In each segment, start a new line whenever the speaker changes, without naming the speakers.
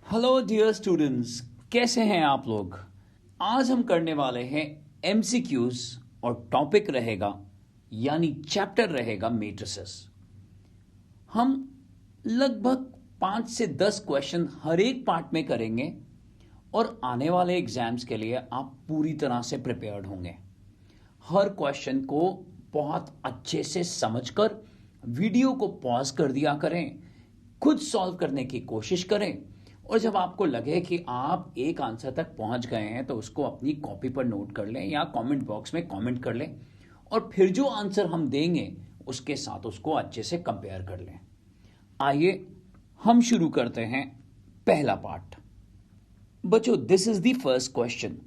Hello dear students, कैसे हैं आप लोग। आज हम करने वाले हैं एमसीक्यूज और टॉपिक रहेगा यानी चैप्टर रहेगा मैट्रिसेस। हम लगभग 5 से 10 क्वेश्चन हर एक पार्ट में करेंगे और आने वाले एग्जाम्स के लिए आप पूरी तरह से प्रिपेयर्ड होंगे। हर क्वेश्चन को बहुत अच्छे से समझकर वीडियो को पॉज कर दिया करें, खुद सॉल्व करने की कोशिश करें और जब आपको लगे कि आप एक आंसर तक पहुंच गए हैं तो उसको अपनी कॉपी पर नोट कर लें या कमेंट बॉक्स में कमेंट कर लें और फिर जो आंसर हम देंगे उसके साथ उसको अच्छे से कंपेयर कर लें। आइए हम शुरू करते हैं पहला पार्ट। बच्चों, this is the first question.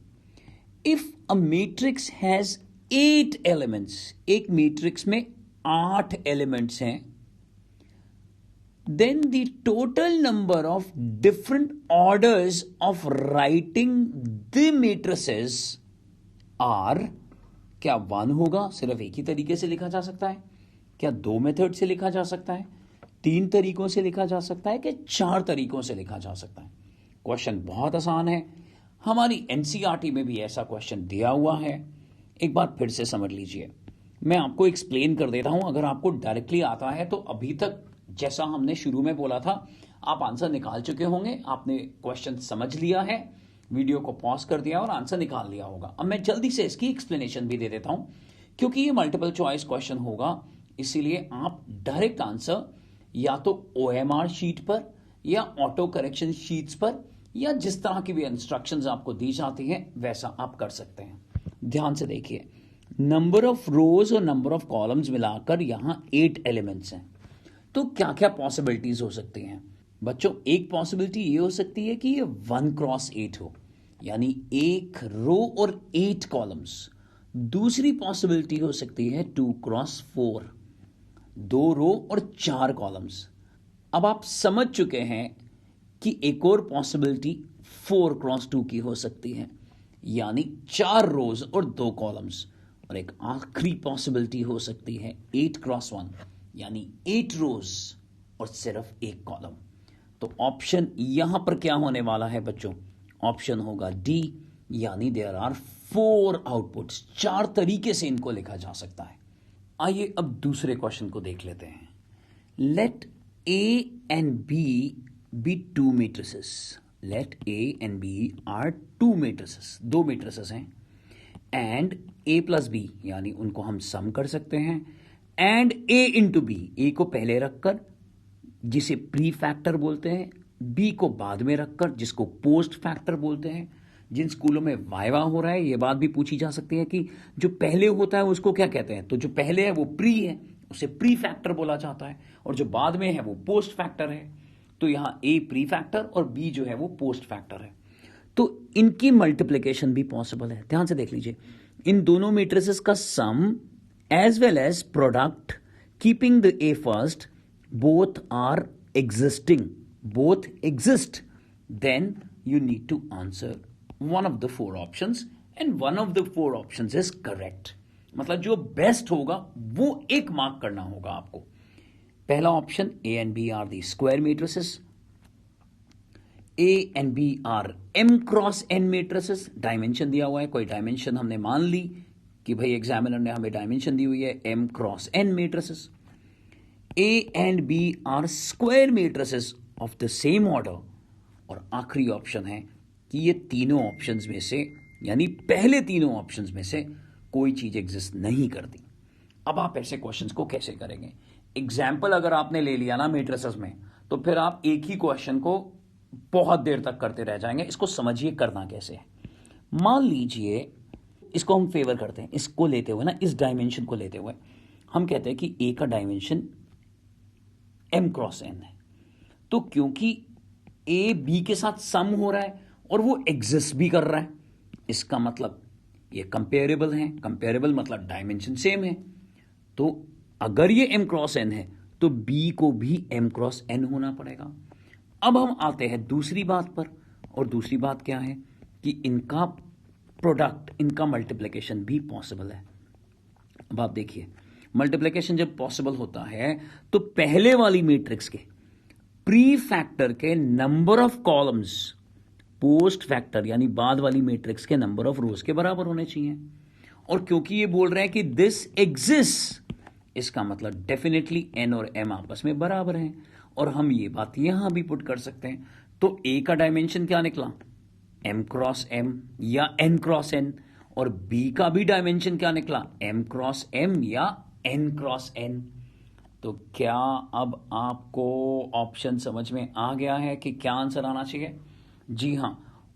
If a matrix has 8 elements, एक मैट्रिक्स में 8 एलिमेंट्स हैं, then the total number of different orders of writing the matrices are, क्या 1 होगा, सिर्फ एक ही तरीके से लिखा जा सकता है, क्या 2 मेथड से लिखा जा सकता है, 3 तरीकों से लिखा जा सकता है, कि 4 तरीकों से लिखा जा सकता है। क्वेश्चन बहुत आसान है, हमारी एनसीईआरटी में भी ऐसा क्वेश्चन दिया हुआ है। एक बार फिर से समझ लीजिए, मैं आपको एक्सप्लेन कर देता हूं। अगर आपको डायरेक्टली आता है तो अभी तक जैसा हमने शुरू में बोला था आप आंसर निकाल चुके होंगे, आपने क्वेश्चन समझ लिया है, वीडियो को पॉज कर दिया और आंसर निकाल लिया होगा। अब मैं जल्दी से इसकी एक्सप्लेनेशन भी दे देता हूं क्योंकि ये मल्टीपल चॉइस क्वेश्चन होगा, इसीलिए आप डायरेक्ट आंसर या तो ओएमआर शीट पर या ऑटो करेक्शन शीट्स पर या जिस तरह की भी इंस्ट्रक्शंस आपको दी जाती हैं वैसा आप कर सकते हैं। ध्यान से देखिए, नंबर ऑफ रोज और नंबर ऑफ कॉलम्स मिलाकर यहां 8 एलिमेंट्स हैं। तो क्या क्या पॉसिबिलिटीज हो सकती हैं बच्चों? एक पॉसिबिलिटी ये हो सकती है कि ये 1 क्रॉस 8 हो, यानी 1 रो और 8 कॉलम्स। दूसरी पॉसिबिलिटी हो सकती है 2 क्रॉस 4, 2 रो और 4 कॉलम्स। अब आप समझ चुके हैं कि एक और पॉसिबिलिटी 4 क्रॉस 2 की हो सकती है, यानी 4 रोज और 2 कॉलम्स। और एक आखिरी पॉसिबिलिटी हो सकती है 8 क्रॉस 1, यानी 8 रोज और सिर्फ 1 कॉलम। तो ऑप्शन यहां पर क्या होने वाला है बच्चों? ऑप्शन होगा डी, यानी देयर आर 4 आउटपुट्स। 4 तरीके से इनको लिखा जा सकता है। आइए अब दूसरे क्वेश्चन को देख लेते हैं। Let A and B be 2 matrices. Let A and B are 2 matrices, 2 matrices हैं, एंड ए प्लस बी, यानी उनको हम सम कर सकते हैं, and A into B, A को पहले रखकर जिसे प्री फैक्टर बोलते हैं, बी को बाद में रखकर जिसको पोस्ट फैक्टर बोलते हैं। जिन स्कूलों में वाइवा हो रहा है ये बात भी पूछी जा सकती है कि जो पहले होता है उसको क्या कहते हैं। तो जो पहले है वो प्री है, उसे प्री फैक्टर बोला जाता है, और जो बाद में है वो पोस्ट फैक्टर है। तो यहां ए प्री फैक्टर और बी जो है वो पोस्ट फैक्टर है। तो इनकी मल्टीप्लीकेशन भी पॉसिबल है। ध्यान से देख लीजिए, इन दोनों मैट्रिसेस का सम as well as product keeping the A first, both are existing, both exist, then you need to answer one of the 4 options and one of the 4 options is correct। मतलब जो best होगा वो एक mark करना होगा आपको। पहला option A and B are the square matrices, A and B are M cross N matrices। Dimension दिया हुआ है, कोई डायमेंशन हमने मान ली कि भाई एग्जामिनर ने हमें डायमेंशन दी हुई है M cross N matrices. A and B are square matrices of the same order. और आखिरी ऑप्शन है कि ये तीनों ऑप्शंस में से, यानी पहले तीनों ऑप्शंस में से कोई चीज एग्जिस्ट नहीं करती। अब आप ऐसे क्वेश्चंस को कैसे करेंगे? एग्जाम्पल अगर आपने ले लिया ना मैट्रिसेस में, तो फिर आप एक ही क्वेश्चन को बहुत देर तक करते रह जाएंगे। इसको समझिए करना कैसे है। मान लीजिए इसको हम फेवर करते हैं, इसको लेते हुए ना, इस डायमेंशन को लेते हुए हम कहते हैं कि ए का डायमेंशन M क्रॉस N है। तो क्योंकि ए बी के साथ सम हो रहा है और वो एग्जिस्ट भी कर रहा है, इसका मतलब ये कंपेरेबल है। कंपेरेबल मतलब डायमेंशन सेम है। तो अगर ये M क्रॉस N है तो बी को भी M क्रॉस N होना पड़ेगा। अब हम आते हैं दूसरी बात पर, और दूसरी बात क्या है कि इनका प्रोडक्ट, इनका मल्टीप्लिकेशन भी पॉसिबल है। अब आप देखिए, मल्टीप्लिकेशन जब पॉसिबल होता है तो पहले वाली मैट्रिक्स के प्री फैक्टर के number of columns post factor यानी बाद वाली मैट्रिक्स के नंबर ऑफ रोज के बराबर होने चाहिए। और क्योंकि ये बोल रहे हैं कि दिस एग्जिस्ट, इसका मतलब डेफिनेटली n और m आपस में बराबर हैं, और हम ये बात यहां भी पुट कर सकते हैं। तो a का डायमेंशन क्या निकला, m क्रॉस m या n क्रॉस n, और b का भी डायमेंशन क्या निकला, m क्रॉस m या n क्रॉस n। तो क्या अब आपको ऑप्शन समझ में आ गया है कि क्या आंसर आना चाहिए? जी हां,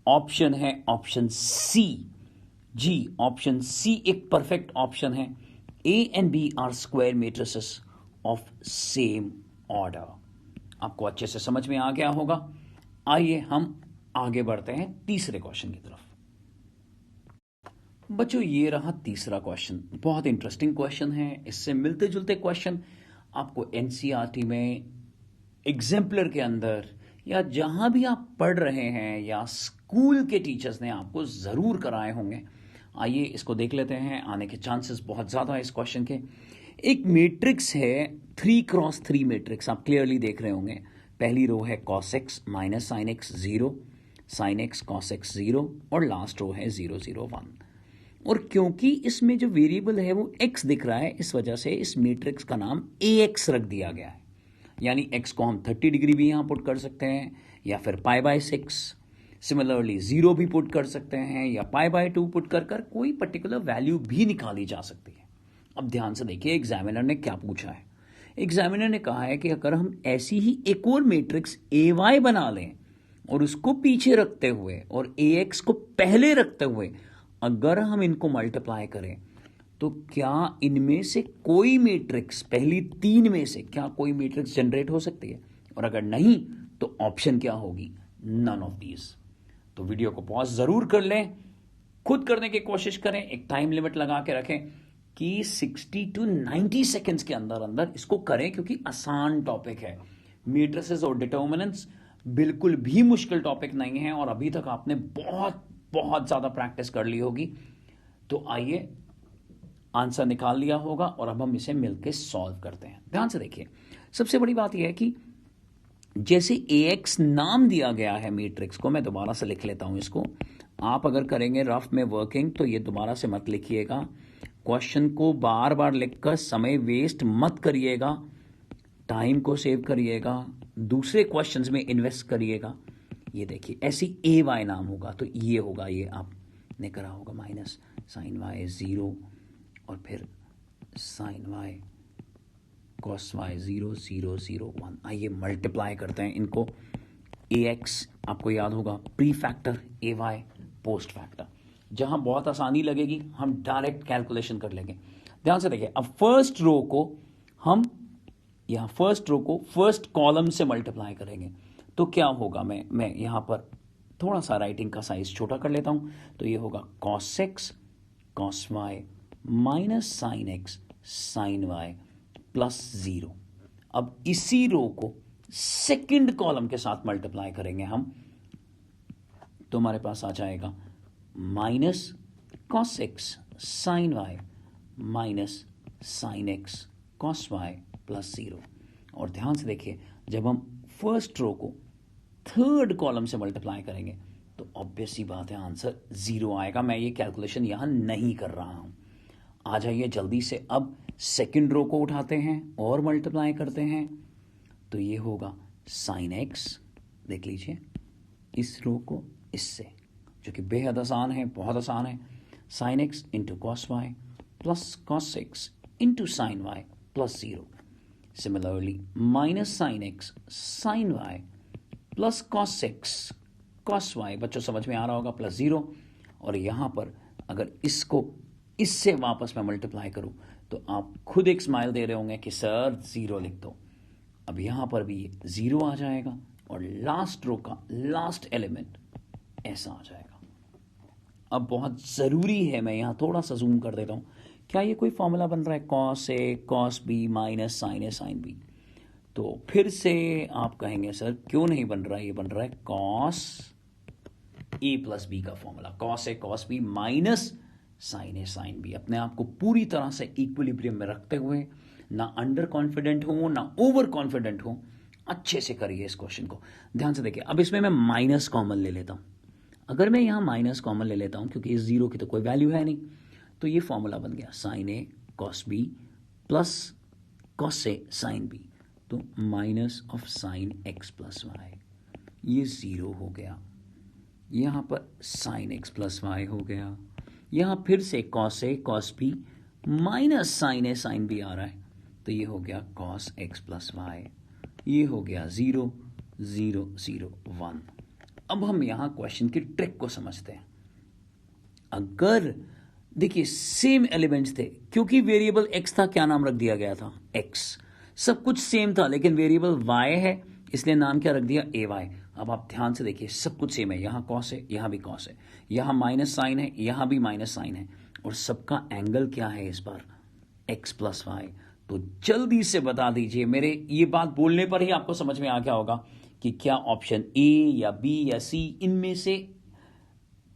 ऑप्शन है ऑप्शन सी। जी, ऑप्शन सी एक परफेक्ट ऑप्शन है। A and B are square matrices of same order. आपको अच्छे से समझ में आ गया होगा। आइए हम आगे बढ़ते हैं तीसरे क्वेश्चन की तरफ। बच्चों, ये रहा तीसरा क्वेश्चन। बहुत इंटरेस्टिंग क्वेश्चन है। इससे मिलते जुलते क्वेश्चन आपको एनसीईआरटी में, एग्जाम्पलर के अंदर, या जहां भी आप पढ़ रहे हैं, या स्कूल के टीचर्स ने आपको जरूर कराए होंगे। आइए इसको देख लेते हैं। आने के चांसेस बहुत ज्यादा है इस क्वेश्चन के। एक मैट्रिक्स है 3x3 मैट्रिक्स, आप क्लियरली देख रहे होंगे। पहली रो है cos x minus sine x 0, sine x cos x 0, और लास्ट रो है 0 0 1। और क्योंकि इसमें जो वेरिएबल है वो x दिख रहा है, इस वजह से इस मैट्रिक्स का नाम ax रख दिया गया है। यानी x को हम 30 डिग्री भी यहां पुट कर सकते हैं, या फिर π/6। सिमिलरली 0 भी पुट कर सकते हैं, या π/2 पुट कर कोई पर्टिकुलर वैल्यू भी निकाली जा सकती है। अब ध्यान से देखिए एग्जामिनर ने क्या पूछा है। एग्जामिनर ने कहा है कि अगर हम ऐसी ही एक और मैट्रिक्स ay बना लें, और उसको पीछे रखते हुए और ax को पहले रखते हुए अगर हम इनको मल्टीप्लाई करें, तो क्या इनमें से कोई मैट्रिक्स, पहली 3 में से क्या कोई मैट्रिक्स जनरेट हो सकती है? और अगर नहीं तो ऑप्शन क्या होगी, नन ऑफ दीज। तो वीडियो को पॉज जरूर कर लें, खुद करने की कोशिश करें, एक टाइम लिमिट लगा के रखें कि 60 to 90 सेकेंड्स के अंदर अंदर इसको करें, क्योंकि आसान टॉपिक है। मैट्रिसेस और डिटर्मिनेंट्स बिल्कुल भी मुश्किल टॉपिक नहीं है, और अभी तक आपने बहुत बहुत ज्यादा प्रैक्टिस कर ली होगी। तो आइए, आंसर निकाल लिया होगा और अब हम इसे मिलकर सॉल्व करते हैं। ध्यान से देखिए, सबसे बड़ी बात यह है कि जैसे ax नाम दिया गया है मैट्रिक्स को, मैं दोबारा से लिख लेता हूं इसको। आप अगर करेंगे रफ में वर्किंग तो ये दोबारा से मत लिखिएगा, क्वेश्चन को बार बार लिखकर समय वेस्ट मत करिएगा, टाइम को सेव करिएगा, दूसरे क्वेश्चंस में इन्वेस्ट करिएगा। ये देखिए, ऐसी ay नाम होगा तो ये होगा, ये आपने करा होगा माइनस साइन y 0, और फिर साइन y cos y 0 0 0 1। आइए मल्टीप्लाई करते हैं इनको। ax आपको याद होगा pre factor, ay post factor. जहां बहुत आसानी लगेगी हम डायरेक्ट कैलकुलेशन कर लेंगे। ध्यान से देखिए, अब फर्स्ट रो को हम यहां फर्स्ट कॉलम से मल्टीप्लाई करेंगे तो क्या होगा, मैं यहां पर थोड़ा सा राइटिंग का साइज छोटा कर लेता हूं। तो ये होगा cos x cos y minus sine x sine y plus 0। अब इसी रो को सेकंड कॉलम के साथ मल्टीप्लाई करेंगे हम, तो हमारे पास आ जाएगा minus cos x sine y minus sine x cos y plus 0। और ध्यान से देखिए, जब हम फर्स्ट रो को थर्ड कॉलम से मल्टीप्लाई करेंगे तो ऑब्वियस सी बात है आंसर 0 आएगा। मैं ये कैलकुलेशन यहां नहीं कर रहा हूं। आ जाइए जल्दी से, अब सेकंड रो को उठाते हैं और मल्टीप्लाई करते हैं। तो ये होगा साइन एक्स, देख लीजिए इस रो को इससे, जो कि बेहद आसान है, बहुत आसान है। Sine x into cos y plus cos x into sine y plus 0। Similarly minus sine x sine y plus cos x cos y, बच्चों समझ में आ रहा होगा, प्लस 0। और यहां पर अगर इसको इससे वापस मैं मल्टीप्लाई करूं तो आप खुद एक स्माइल दे रहे होंगे कि सर 0 लिख दो। अब यहां पर भी 0 आ जाएगा और लास्ट रो का लास्ट एलिमेंट ऐसा आ जाएगा। अब बहुत जरूरी है, मैं यहां थोड़ा सा जूम कर देता हूं, क्या ये कोई फॉर्मूला बन रहा है cos A cos B minus sign A sine B? तो फिर से आप कहेंगे सर क्यों नहीं बन रहा है, ये बन रहा है कॉस ए प्लस बी का formula, cos A cos B minus sign A sine B. अपने आप को पूरी तरह से इक्विलिब्रियम में रखते हुए, ना अंडर कॉन्फिडेंट हो ना ओवर कॉन्फिडेंट हो, अच्छे से करिए इस क्वेश्चन को, ध्यान से देखिए। अब इसमें मैं माइनस कॉमन ले लेता हूं। अगर मैं यहां माइनस कॉमन ले लेता हूं, क्योंकि इस जीरो की तो कोई वैल्यू है नहीं, तो ये फॉर्मूला बन गया sine A cos B plus cos A sine B, तो minus of sine x plus y, ये जीरो हो गया। यहां पर साइन एक्स प्लस वाई हो गया, यहां फिर से cos A cos B minus sign A sine B आ रहा है, तो ये हो गया कॉस एक्स प्लस वाई, ये हो गया 0 0 0 1। अब हम यहां क्वेश्चन की ट्रिक को समझते हैं। अगर देखिए सेम एलिमेंट्स थे, क्योंकि वेरिएबल x था, क्या नाम रख दिया गया था, x, सब कुछ सेम था, लेकिन वेरिएबल y है, इसलिए नाम क्या रख दिया, ay। अब आप ध्यान से देखिए, सब कुछ सेम है, यहां कॉस है, यहां भी कॉस है, यहां माइनस साइन है, यहां भी माइनस साइन है, और सबका एंगल क्या है इस बार, x प्लस वाई। तो जल्दी से बता दीजिए, मेरे ये बात बोलने पर ही आपको समझ में आ गया होगा कि क्या ऑप्शन ए या बी या सी, इनमें से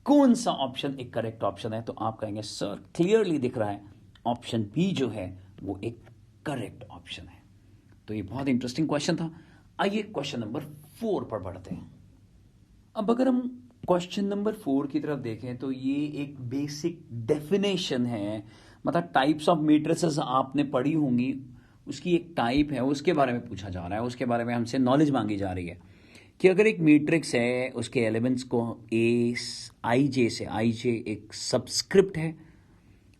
कौन सा ऑप्शन एक करेक्ट ऑप्शन है। तो आप कहेंगे सर क्लियरली दिख रहा है ऑप्शन बी जो है वो एक करेक्ट ऑप्शन है। तो ये बहुत इंटरेस्टिंग क्वेश्चन था। आइए क्वेश्चन नंबर 4 पर बढ़ते हैं। अब अगर हम क्वेश्चन नंबर 4 की तरफ देखें तो ये एक बेसिक डेफिनेशन है, मतलब टाइप्स ऑफ मैट्रिसेस आपने पढ़ी होंगी, उसकी एक टाइप है, उसके बारे में पूछा जा रहा है, उसके बारे में हमसे नॉलेज मांगी जा रही है कि अगर एक मैट्रिक्स है, उसके एलिमेंट्स को ए आई जे से, आई जे एक सबस्क्रिप्ट है,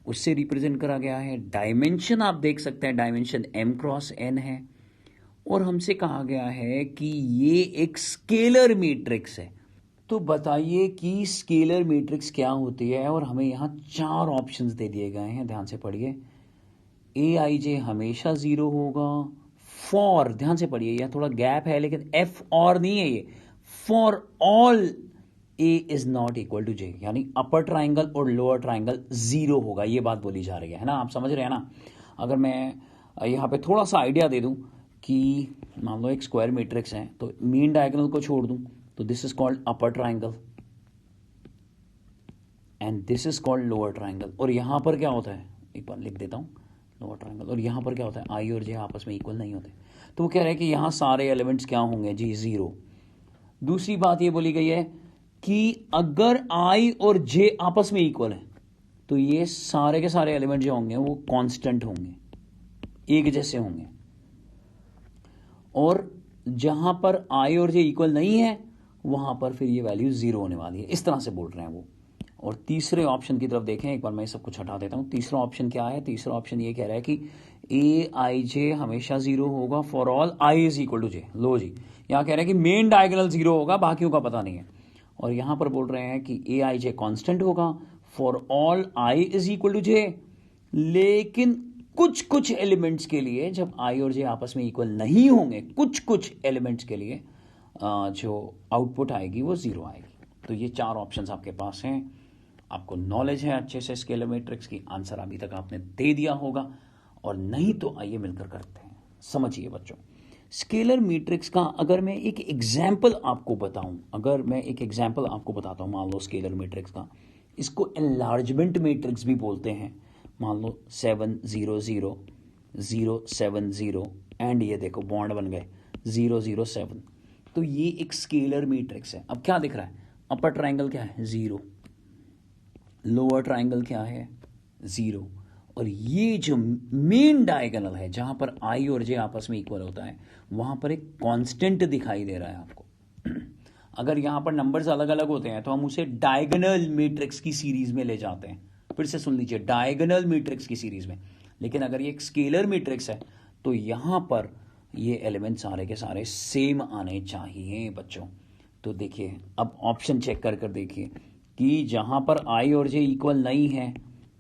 उससे रिप्रेजेंट करा गया है, डायमेंशन आप देख सकते हैं, डायमेंशन m क्रॉस n है, और हमसे कहा गया है कि ये एक स्केलर मैट्रिक्स है। तो बताइए कि स्केलर मैट्रिक्स क्या होती है, और हमें यहाँ 4 ऑप्शंस दे दिए गए हैं, ध्यान से पढ़िए। ए आई जे हमेशा 0 होगा, फॉर, ध्यान से पढ़िए, यह थोड़ा गैप है, लेकिन एफ और नहीं है ये, for all A is not equal to J, यानी अपर ट्राइंगल और लोअर ट्राइंगल 0 होगा, ये बात बोली जा रही है ना, आप समझ रहे हैं ना। अगर मैं यहाँ पे थोड़ा सा आइडिया दे दूं कि मान लो एक स्क्वायर मैट्रिक्स है, तो मीन डायगोनल को छोड़ दूं तो this is called upper triangle and this is called lower triangle. और यहां पर क्या होता है, एक बार लिख देता हूं, लोअर ट्राइंगल, और यहां पर क्या होता है, आई और जे आपस में इक्वल नहीं होते। तो वो कह रहे हैं कि यहां सारे एलिमेंट्स क्या होंगे जी, 0। दूसरी बात ये बोली गई है कि अगर आई और जे आपस में इक्वल है तो ये सारे के सारे एलिमेंट जो होंगे वो कांस्टेंट होंगे, एक जैसे होंगे, और जहां पर आई और जे इक्वल नहीं है वहां पर फिर ये वैल्यू 0 होने वाली है, इस तरह से बोल रहे हैं वो। और तीसरे ऑप्शन की तरफ देखें, एक बार मैं सब कुछ हटा देता हूं। तीसरा ऑप्शन क्या है, तीसरा ऑप्शन ये कह रहा है कि ए आई जे हमेशा 0 होगा for all I is equal to J. लो जी, यहां कह रहे हैं कि मेन डायगोनल 0 होगा, बाकियों का पता नहीं है। और यहां पर बोल रहे हैं कि ए आई जे कॉन्स्टेंट होगा for all I is equal to J, लेकिन कुछ कुछ एलिमेंट्स के लिए जब आई और जे आपस में इक्वल नहीं होंगे, कुछ कुछ एलिमेंट्स के लिए जो आउटपुट आएगी वो 0 आएगी। तो ये 4 ऑप्शंस आपके पास हैं, आपको नॉलेज है अच्छे से स्केलर मैट्रिक्स की, आंसर अभी तक आपने दे दिया होगा, और नहीं तो आइए मिलकर करते हैं। समझिए बच्चों, स्केलर मैट्रिक्स का अगर मैं एक एग्जाम्पल आपको बताऊं, अगर मैं एक एग्जाम्पल आपको बताता हूं, मान लो स्केलर मैट्रिक्स का, इसको एनलार्जमेंट मैट्रिक्स भी बोलते हैं। मान लो 7 0 0 0 7 0 एंड ये देखो बॉन्ड बन गए 0 0 7, तो ये एक स्केलर मैट्रिक्स है। अब क्या दिख रहा है, अपर ट्राइंगल क्या है 0, लोअर ट्राइंगल क्या है 0, और ये जो मेन डायगोनल है जहां पर आई और जे आपस में इक्वल होता है वहां पर एक कांस्टेंट दिखाई दे रहा है आपको। अगर यहां पर नंबर्स अलग अलग होते हैं तो हम उसे डायगोनल मैट्रिक्स की सीरीज में ले जाते हैं। फिर से सुन लीजिए, डायगोनल मैट्रिक्स की सीरीज में। लेकिन अगर ये एक स्केलर मैट्रिक्स है तो यहां पर ये एलिमेंट सारे के सारे सेम आने चाहिए बच्चों। तो देखिए, अब ऑप्शन चेक कर कर देखिए कि जहां पर आई और जे इक्वल नहीं है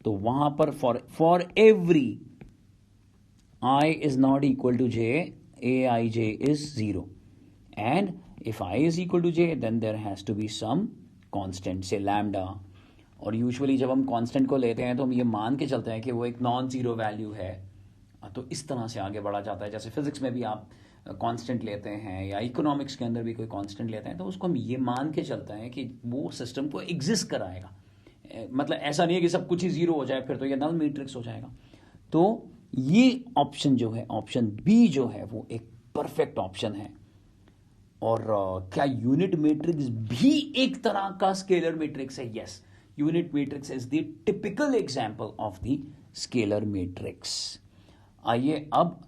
तो वहां पर for every i is not equal to j, A I j is 0, and if i is equal to j then there has to be some constant say lambda. और यूजुअली जब हम constant को लेते हैं तो हम ये मान के चलते हैं कि वो एक नॉन जीरो वैल्यू है, तो इस तरह से आगे बढ़ा जाता है। जैसे फिजिक्स में भी आप कांस्टेंट लेते हैं या इकोनॉमिक्स के अंदर भी कोई कांस्टेंट लेते हैं तो उसको हम ये मान के चलते हैं कि वो सिस्टम को एग्जिस्ट कराएगा। मतलब ऐसा नहीं है कि सब कुछ ही 0 हो जाए, फिर तो ये नल मैट्रिक्स हो जाएगा। तो ये ऑप्शन जो है, ऑप्शन बी जो है वो एक परफेक्ट ऑप्शन है। और क्या यूनिट मैट्रिक्स भी एक तरह का स्केलर मैट्रिक्स है? Yes, unit matrix is the typical example of the scalar matrix. आइए अब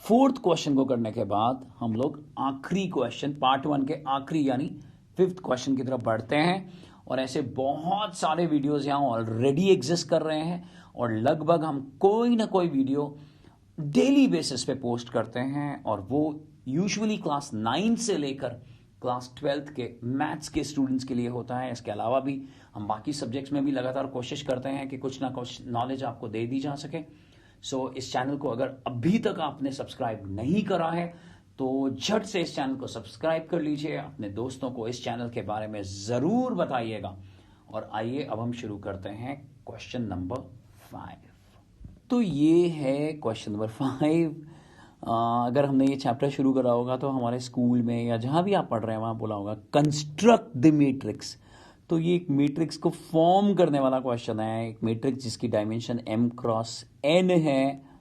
फोर्थ क्वेश्चन को करने के बाद हम लोग आखिरी क्वेश्चन, पार्ट 1 के आखिरी यानी 5th क्वेश्चन की तरफ बढ़ते हैं। और ऐसे बहुत सारे वीडियोस यहाँ ऑलरेडी एग्जिस्ट कर रहे हैं और लगभग हम कोई ना कोई वीडियो डेली बेसिस पे पोस्ट करते हैं, और वो यूजुअली क्लास 9 से लेकर क्लास 12th के मैथ्स के स्टूडेंट्स के लिए होता है। इसके अलावा भी हम बाकी सब्जेक्ट्स में भी लगातार कोशिश करते हैं कि कुछ ना कुछ नॉलेज आपको दे दी जा सके। सो इस चैनल को अगर अभी तक आपने सब्सक्राइब नहीं करा है तो झट से इस चैनल को सब्सक्राइब कर लीजिए, अपने दोस्तों को इस चैनल के बारे में ज़रूर बताइएगा। और आइए अब हम शुरू करते हैं क्वेश्चन नंबर 5। तो ये है क्वेश्चन नंबर 5। अगर हमने ये चैप्टर शुरू करा होगा तो हमारे स्कूल में या जहाँ भी आप पढ़ रहे हैं वहाँ बोला होगा कंस्ट्रक्ट द मैट्रिक्स। तो ये एक मैट्रिक्स को फॉर्म करने वाला क्वेश्चन है, एक मैट्रिक्स जिसकी डायमेंशन m×n है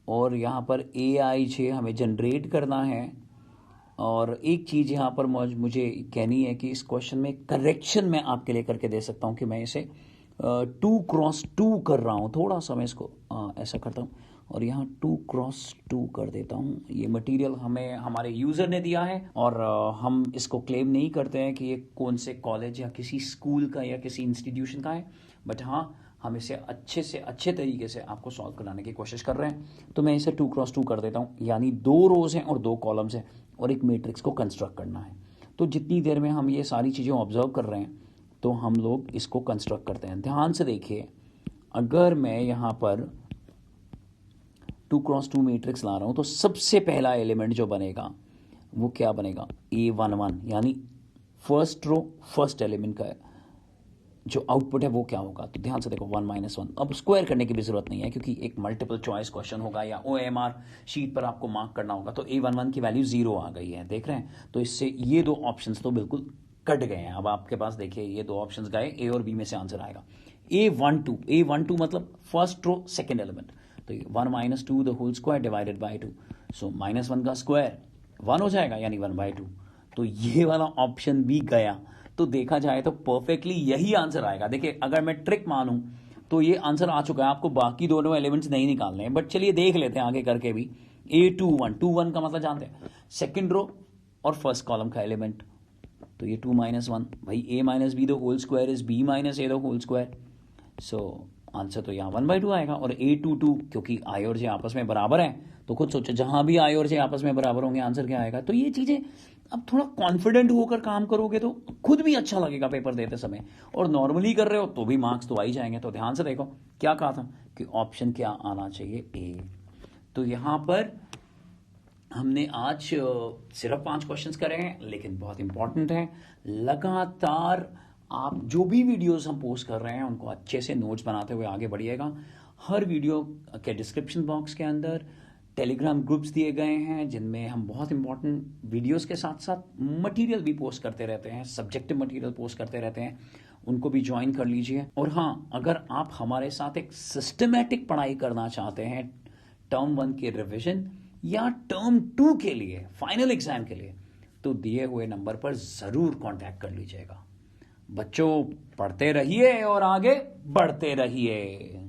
और यहाँ पर Aij हमें जनरेट करना है। और एक चीज़ यहाँ पर मुझे कहनी है कि इस क्वेश्चन में करेक्शन मैं आपके लिए करके दे सकता हूँ कि मैं इसे 2×2 कर रहा हूँ। थोड़ा सा मैं इसको ऐसा करता हूँ और यहाँ 2×2 कर देता हूँ। ये मटेरियल हमें हमारे यूज़र ने दिया है और हम इसको क्लेम नहीं करते हैं कि ये कौन से कॉलेज या किसी स्कूल का या किसी इंस्टीट्यूशन का है, बट हाँ हम इसे अच्छे से अच्छे तरीके से आपको सॉल्व कराने की कोशिश कर रहे हैं। तो मैं इसे 2×2 कर देता हूँ, यानी 2 रोज हैं और 2 कॉलम्स हैं और एक मैट्रिक्स को कंस्ट्रक्ट करना है। तो जितनी देर में हम ये सारी चीज़ें ऑब्जर्व कर रहे हैं तो हम लोग इसको कंस्ट्रक्ट करते हैं। ध्यान से देखिए, अगर मैं यहाँ पर 2×2 मैट्रिक्स ला रहा हूँ तो सबसे पहला एलिमेंट जो बनेगा वो क्या बनेगा? A11, यानी फर्स्ट रो फर्स्ट एलिमेंट का जो आउटपुट है वो क्या होगा? तो ध्यान से देखो 1 - 1। अब स्क्वायर करने की भी जरूरत नहीं है क्योंकि एक मल्टीपल चॉइस क्वेश्चन होगा या OMR शीट पर आपको मार्क करना होगा। तो A11 की वैल्यू 0 आ गई है, देख रहे हैं? तो इससे ये 2 ऑप्शंस तो बिल्कुल कट गए हैं। अब आपके पास देखिए ये 2 ऑप्शंस गए, A और B में से आंसर आएगा A12 मतलब फर्स्ट रो सेकेंड एलिमेंट। तो 1 - 2 the whole square divided by 2, so -1 का स्क्वायर 1 हो जाएगा यानी 1/2। तो ये वाला ऑप्शन भी गया। तो देखा जाए तो परफेक्टली यही आंसर आएगा। देखिए अगर मैं ट्रिक मानूं तो ये आंसर आ चुका है, आपको बाकी दोनों एलिमेंट्स नहीं निकालने हैं, बट चलिए देख लेते हैं आगे करके भी। A21 का मतलब जानते हैं, सेकेंड रो और फर्स्ट कॉलम का एलिमेंट। तो ये 2 - 1 भाई, A - B the whole square is B - A the whole square. So answer तो यहाँ 1/2 आएगा। और A22 क्योंकि I और J आपस में बराबर हैं तो खुद सोचो जहां भी I और J आपस में बराबर होंगे आंसर क्या आएगा। तो ये चीजें अब थोड़ा कॉन्फिडेंट होकर काम करोगे तो खुद भी अच्छा लगेगा पेपर देते समय, और नॉर्मली कर रहे हो तो भी मार्क्स तो आ ही जाएंगे। तो ध्यान से देखो क्या कहा था कि ऑप्शन क्या आना चाहिए? A। तो यहाँ पर हमने आज सिर्फ 5 क्वेश्चंस करे हैं लेकिन बहुत इंपॉर्टेंट हैं। लगातार आप जो भी वीडियोस हम पोस्ट कर रहे हैं उनको अच्छे से नोट्स बनाते हुए आगे बढ़िएगा। हर वीडियो के डिस्क्रिप्शन बॉक्स के अंदर टेलीग्राम ग्रुप्स दिए गए हैं जिनमें हम बहुत इंपॉर्टेंट वीडियोस के साथ साथ मटेरियल भी पोस्ट करते रहते हैं, सब्जेक्टिव मटेरियल पोस्ट करते रहते हैं, उनको भी ज्वाइन कर लीजिए। और हाँ, अगर आप हमारे साथ एक सिस्टमैटिक पढ़ाई करना चाहते हैं टर्म 1 के रिविजन या टर्म 2 के लिए फाइनल एग्जाम के लिए, तो दिए हुए नंबर पर ज़रूर कांटेक्ट कर लीजिएगा। बच्चों पढ़ते रहिए और आगे बढ़ते रहिए।